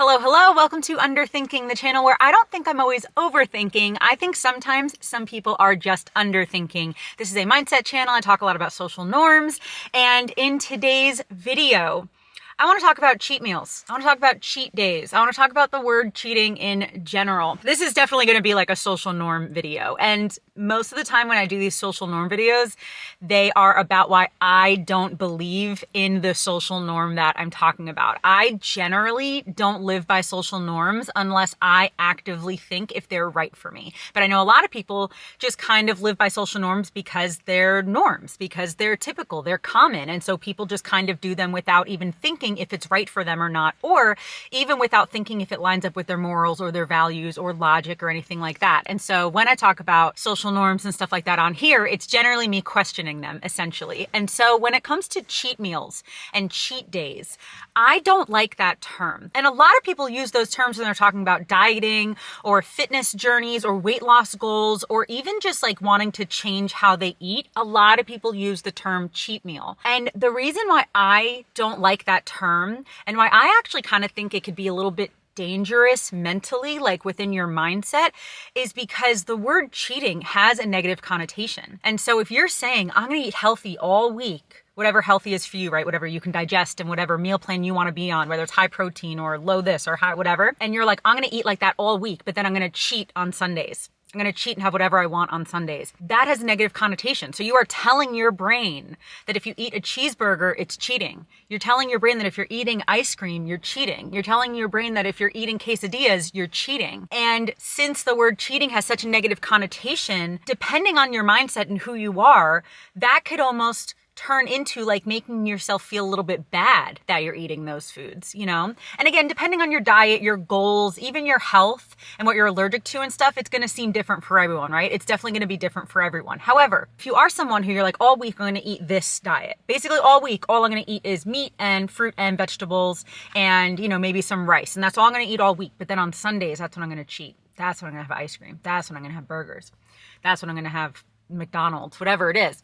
Hello, hello. Welcome to Underthinking, the channel where I don't think I'm always overthinking. I think sometimes some people are just underthinking. This is a mindset channel. I talk a lot about social norms. And in today's video, I want to talk about cheat meals. I want to talk about cheat days. I want to talk about the word cheating in general. This is definitely going to be like a social norm video. And most of the time when I do these social norm videos, they are about why I don't believe in the social norm that I'm talking about. I generally don't live by social norms unless I actively think if they're right for me. But I know a lot of people just kind of live by social norms because they're norms, because they're typical, they're common. And so people just kind of do them without even thinking if it's right for them or not, or even without thinking if it lines up with their morals or their values or logic or anything like that. And so when I talk about social norms and stuff like that on here, it's generally me questioning them essentially. And so when it comes to cheat meals and cheat days, I don't like that term. And a lot of people use those terms when they're talking about dieting or fitness journeys or weight loss goals, or even just like wanting to change how they eat. A lot of people use the term cheat meal. And the reason why I don't like that term and why I actually kind of think it could be a little bit dangerous mentally, like within your mindset, is because the word cheating has a negative connotation. And so if you're saying, I'm going to eat healthy all week, whatever healthy is for you, right? Whatever you can digest and whatever meal plan you want to be on, whether it's high protein or low this or high whatever. And you're like, I'm going to eat like that all week, but then I'm going to cheat on Sundays. I'm going to cheat and have whatever I want on Sundays. That has a negative connotation. So you are telling your brain that if you eat a cheeseburger, it's cheating. You're telling your brain that if you're eating ice cream, you're cheating. You're telling your brain that if you're eating quesadillas, you're cheating. And since the word cheating has such a negative connotation, depending on your mindset and who you are, that could almost turn into like making yourself feel a little bit bad that you're eating those foods, you know? And again, depending on your diet, your goals, even your health and what you're allergic to and stuff, it's going to seem different for everyone, right? It's definitely going to be different for everyone. However, if you are someone who you're like, all week I'm going to eat this diet, basically all week, all I'm going to eat is meat and fruit and vegetables and, you know, maybe some rice. And that's all I'm going to eat all week. But then on Sundays, that's when I'm going to cheat. That's when I'm going to have ice cream. That's when I'm going to have burgers. That's when I'm going to have McDonald's, whatever it is.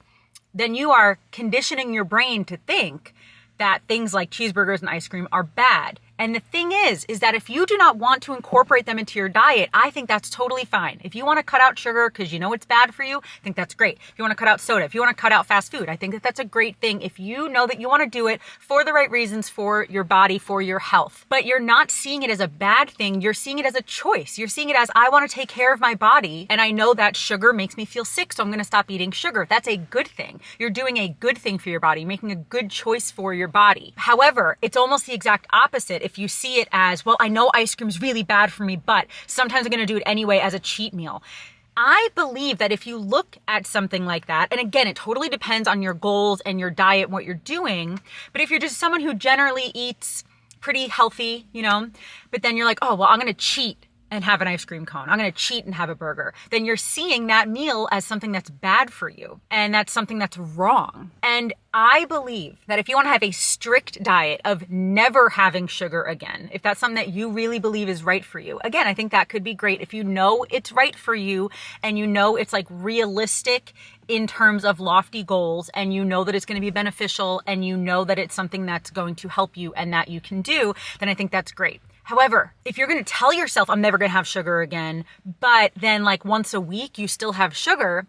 Then you are conditioning your brain to think that things like cheeseburgers and ice cream are bad. And the thing is that if you do not want to incorporate them into your diet, I think that's totally fine. If you want to cut out sugar because you know it's bad for you, I think that's great. If you want to cut out soda, if you want to cut out fast food, I think that that's a great thing. If you know that you want to do it for the right reasons, for your body, for your health, but you're not seeing it as a bad thing, you're seeing it as a choice. You're seeing it as, I want to take care of my body and I know that sugar makes me feel sick, so I'm going to stop eating sugar. That's a good thing. You're doing a good thing for your body, making a good choice for your body. However, it's almost the exact opposite. If you see it as, well, I know ice cream is really bad for me, but sometimes I'm going to do it anyway as a cheat meal. I believe that if you look at something like that, and again, it totally depends on your goals and your diet and what you're doing, but if you're just someone who generally eats pretty healthy, you know, but then you're like, oh, well, I'm going to cheat and have an ice cream cone. I'm going to cheat and have a burger. Then you're seeing that meal as something that's bad for you. And that's something that's wrong. And I believe that if you want to have a strict diet of never having sugar again, if that's something that you really believe is right for you, again, I think that could be great if you know it's right for you and you know it's like realistic in terms of lofty goals and you know that it's going to be beneficial and you know that it's something that's going to help you and that you can do, then I think that's great. However, if you're going to tell yourself, I'm never going to have sugar again, but then like once a week you still have sugar,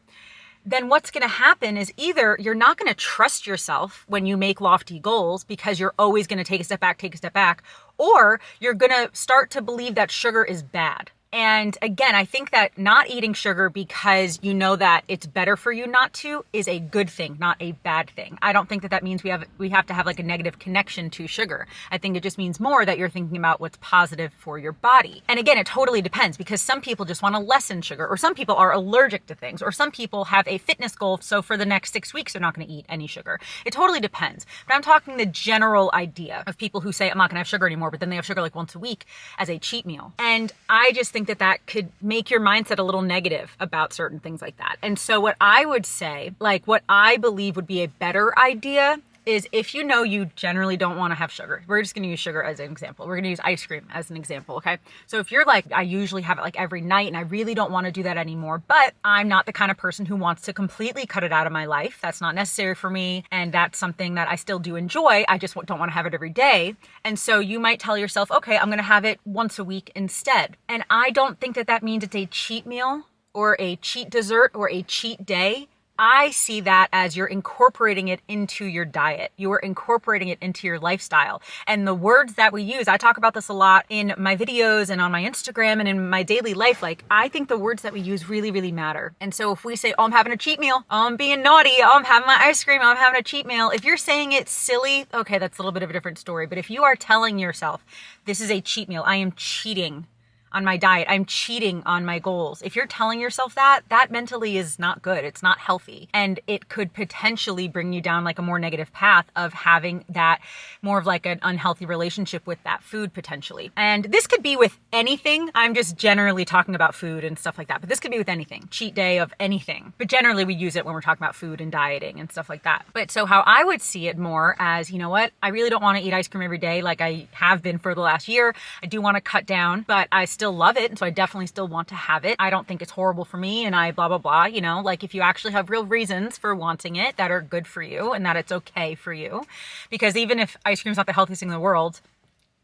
then what's going to happen is either you're not going to trust yourself when you make lofty goals because you're always going to take a step back, or you're going to start to believe that sugar is bad. And again, I think that not eating sugar because you know that it's better for you not to is a good thing, not a bad thing. I don't think that that means we have to have like a negative connection to sugar. I think it just means more that you're thinking about what's positive for your body. And again, it totally depends because some people just want to lessen sugar, or some people are allergic to things, or some people have a fitness goal. So for the next 6 weeks, they're not going to eat any sugar. It totally depends. But I'm talking the general idea of people who say, I'm not going to have sugar anymore, but then they have sugar like once a week as a cheat meal. And I just think that that could make your mindset a little negative about certain things like that. And so what I would say, like what I believe would be a better idea is if you know you generally don't want to have sugar. We're just going to use sugar as an example. We're going to use ice cream as an example, okay? So if you're like, I usually have it like every night and I really don't want to do that anymore, but I'm not the kind of person who wants to completely cut it out of my life. That's not necessary for me, and that's something that I still do enjoy. I just don't want to have it every day. And so you might tell yourself, okay, I'm going to have it once a week instead. And I don't think that that means it's a cheat meal or a cheat dessert or a cheat day. I see that as you're incorporating it into your diet. You are incorporating it into your lifestyle. And the words that we use, I talk about this a lot in my videos and on my Instagram and in my daily life. Like, I think the words that we use really, really matter. And so if we say, oh, I'm having a cheat meal, oh, I'm being naughty, oh, I'm having my ice cream, oh, I'm having a cheat meal. If you're saying it's silly, okay, that's a little bit of a different story. But if you are telling yourself, this is a cheat meal, I am cheating on my diet, I'm cheating on my goals. If you're telling yourself that, that mentally is not good. It's not healthy. And it could potentially bring you down like a more negative path of having that more of like an unhealthy relationship with that food potentially. And this could be with anything. I'm just generally talking about food and stuff like that, but this could be with anything, cheat day of anything. But generally we use it when we're talking about food and dieting and stuff like that. But so how I would see it more as, you know what, I really don't want to eat ice cream every day like I have been for the last year. I do want to cut down, but I still love it. And so I definitely still want to have it. I don't think it's horrible for me and I blah, blah, blah, you know, like if you actually have real reasons for wanting it that are good for you and that it's okay for you, because even if ice cream is not the healthiest thing in the world,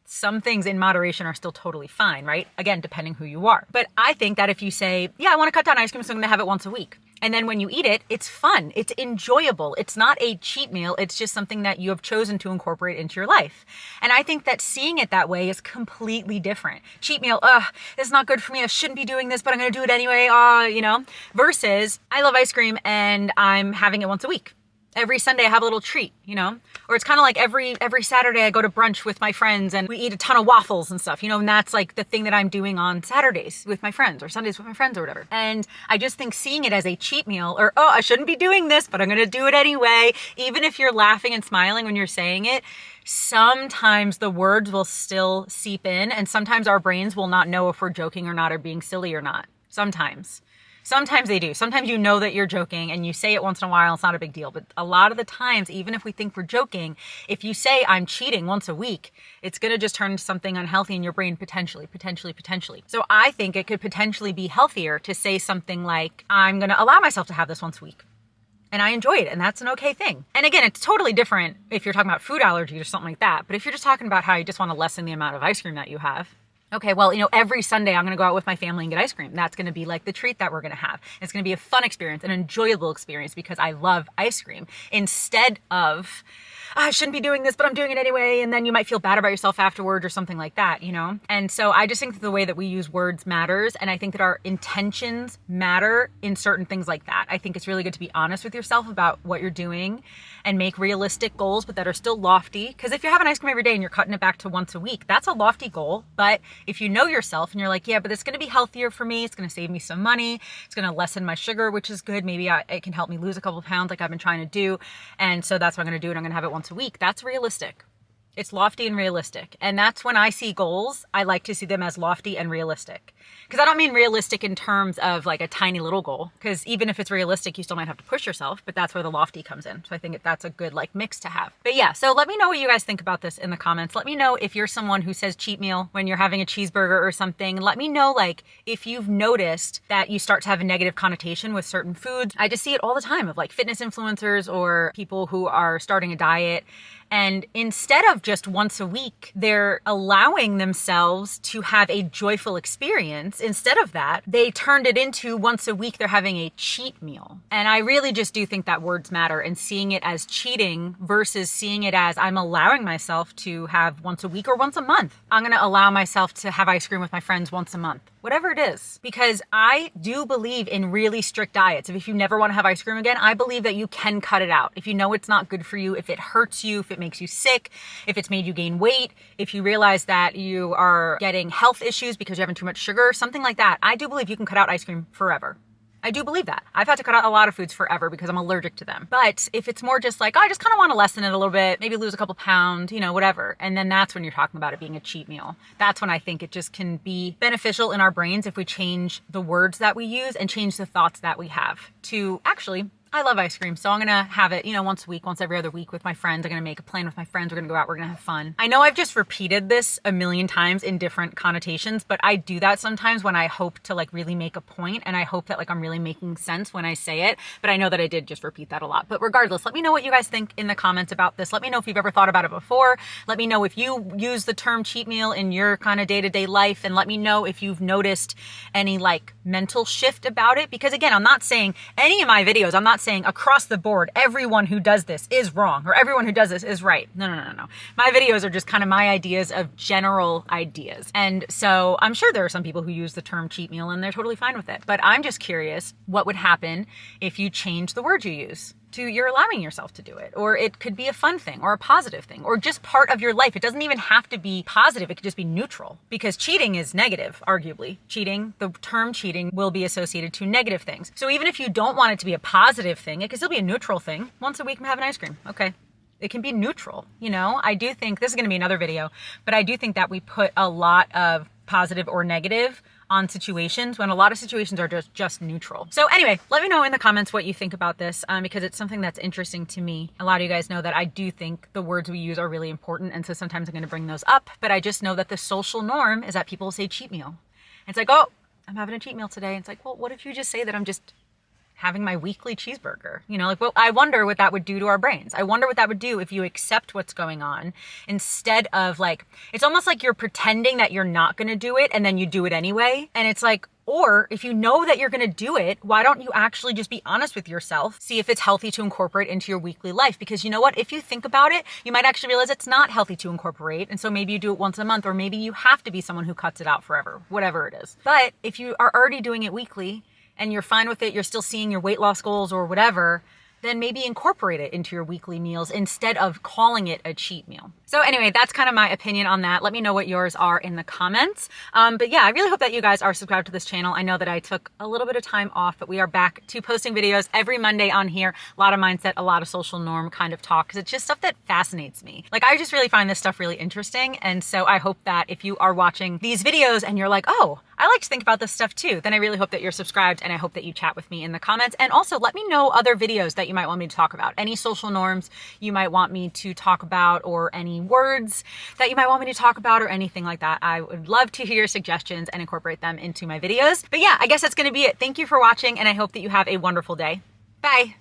some things in moderation are still totally fine, right? Again, depending who you are. But I think that if you say, yeah, I want to cut down ice cream, so I'm going to have it once a week. And then when you eat it, it's fun. It's enjoyable. It's not a cheat meal. It's just something that you have chosen to incorporate into your life. And I think that seeing it that way is completely different. Cheat meal, it's not good for me. I shouldn't be doing this, but I'm going to do it anyway. You know, versus I love ice cream and I'm having it once a week. Every Sunday I have a little treat, you know, or it's kind of like every Saturday I go to brunch with my friends and we eat a ton of waffles and stuff, you know, and that's like the thing that I'm doing on Saturdays with my friends or Sundays with my friends or whatever. And I just think seeing it as a cheat meal or, oh, I shouldn't be doing this, but I'm going to do it anyway. Even if you're laughing and smiling when you're saying it, sometimes the words will still seep in and sometimes our brains will not know if we're joking or not or being silly or not. Sometimes they do. Sometimes you know that you're joking and you say it once in a while, it's not a big deal. But a lot of the times, even if we think we're joking, if you say I'm cheating once a week, it's going to just turn into something unhealthy in your brain potentially. So I think it could potentially be healthier to say something like, I'm going to allow myself to have this once a week. And I enjoy it, and that's an okay thing. And again, it's totally different if you're talking about food allergies or something like that. But if you're just talking about how you just want to lessen the amount of ice cream that you have, okay, well, you know, every Sunday I'm going to go out with my family and get ice cream. That's going to be like the treat that we're going to have. It's going to be a fun experience, an enjoyable experience because I love ice cream instead of, I shouldn't be doing this, but I'm doing it anyway. And then you might feel bad about yourself afterwards or something like that, you know? And so I just think that the way that we use words matters. And I think that our intentions matter in certain things like that. I think it's really good to be honest with yourself about what you're doing and make realistic goals, but that are still lofty. Because if you're having ice cream every day and you're cutting it back to once a week, that's a lofty goal. But if you know yourself and you're like, yeah, but it's going to be healthier for me. It's going to save me some money. It's going to lessen my sugar, which is good. Maybe it can help me lose a couple of pounds like I've been trying to do. And so that's what I'm going to do. And I'm going to have it once a week. That's realistic. It's lofty and realistic. And that's when I see goals, I like to see them as lofty and realistic. Because I don't mean realistic in terms of like a tiny little goal. Because even if it's realistic, you still might have to push yourself, but that's where the lofty comes in. So I think that's a good like mix to have. But yeah, so let me know what you guys think about this in the comments. Let me know if you're someone who says cheat meal when you're having a cheeseburger or something. Let me know like if you've noticed that you start to have a negative connotation with certain foods. I just see it all the time of like fitness influencers or people who are starting a diet. And instead of just once a week, they're allowing themselves to have a joyful experience. Instead of that, they turned it into once a week, they're having a cheat meal. And I really just do think that words matter and seeing it as cheating versus seeing it as I'm allowing myself to have once a week or once a month. I'm going to allow myself to have ice cream with my friends once a month. Whatever it is, because I do believe in really strict diets. If you never want to have ice cream again, I believe that you can cut it out. If you know it's not good for you, if it hurts you, if it makes you sick, if it's made you gain weight, if you realize that you are getting health issues because you're having too much sugar, something like that, I do believe you can cut out ice cream forever. I do believe that. I've had to cut out a lot of foods forever because I'm allergic to them. But if it's more just like, oh, I just kind of want to lessen it a little bit, maybe lose a couple pounds, you know, whatever. And then that's when you're talking about it being a cheat meal. That's when I think it just can be beneficial in our brains if we change the words that we use and change the thoughts that we have to actually, I love ice cream, so I'm gonna have it, once a week, once every other week with my friends. I'm gonna make a plan with my friends. We're gonna go out, we're gonna have fun. I know I've just repeated this a million times in different connotations, but I do that sometimes when I hope to like really make a point, and I hope that like I'm really making sense when I say it, but I know that I did just repeat that a lot. But regardless, let me know what you guys think in the comments about this. Let me know if you've ever thought about it before. Let me know if you use the term cheat meal in your kind of day-to-day life, and let me know if you've noticed any like mental shift about it. Because again, I'm not saying any of my videos, I'm not saying across the board, everyone who does this is wrong or everyone who does this is right. No. My videos are just kind of my ideas of general ideas. And so I'm sure there are some people who use the term cheat meal and they're totally fine with it. But I'm just curious what would happen if you change the word you use to you're allowing yourself to do it. Or it could be a fun thing or a positive thing or just part of your life. It doesn't even have to be positive. It could just be neutral, because cheating is negative, arguably. Cheating, the term cheating will be associated to negative things. So even if you don't want it to be a positive thing, it can still be a neutral thing. Once a week I'm having ice cream. Okay. It can be neutral. I do think this is going to be another video, but I do think that we put a lot of positive or negative on situations when a lot of situations are just neutral. So anyway, let me know in the comments what you think about this, because it's something that's interesting to me. A lot of you guys know that I do think the words we use are really important, and so sometimes I'm going to bring those up, but I just know that the social norm is that people say cheat meal. It's like, oh, I'm having a cheat meal today. It's like, well, what if you just say that I'm just having my weekly cheeseburger? Well, I wonder what that would do to our brains. I wonder what that would do if you accept what's going on instead of like, it's almost like you're pretending that you're not going to do it and then you do it anyway. And it's like, or if you know that you're going to do it, why don't you actually just be honest with yourself? See if it's healthy to incorporate into your weekly life. Because you know what? If you think about it, you might actually realize it's not healthy to incorporate. And so maybe you do it once a month, or maybe you have to be someone who cuts it out forever, whatever it is. But if you are already doing it weekly, and you're fine with it, you're still seeing your weight loss goals or whatever, then maybe incorporate it into your weekly meals instead of calling it a cheat meal. So anyway, that's kind of my opinion on that. Let me know what yours are in the comments. But yeah, I really hope that you guys are subscribed to this channel. I know that I took a little bit of time off, but we are back to posting videos every Monday on here. A lot of mindset, a lot of social norm kind of talk, because it's just stuff that fascinates me. Like, I just really find this stuff really interesting. And so I hope that if you are watching these videos and you're like, oh, I like to think about this stuff too, then I really hope that you're subscribed, and I hope that you chat with me in the comments. And also let me know other videos that you might want me to talk about. Any social norms you might want me to talk about, or any words that you might want me to talk about, or anything like that. I would love to hear your suggestions and incorporate them into my videos. But yeah, I guess that's going to be it. Thank you for watching, and I hope that you have a wonderful day. Bye.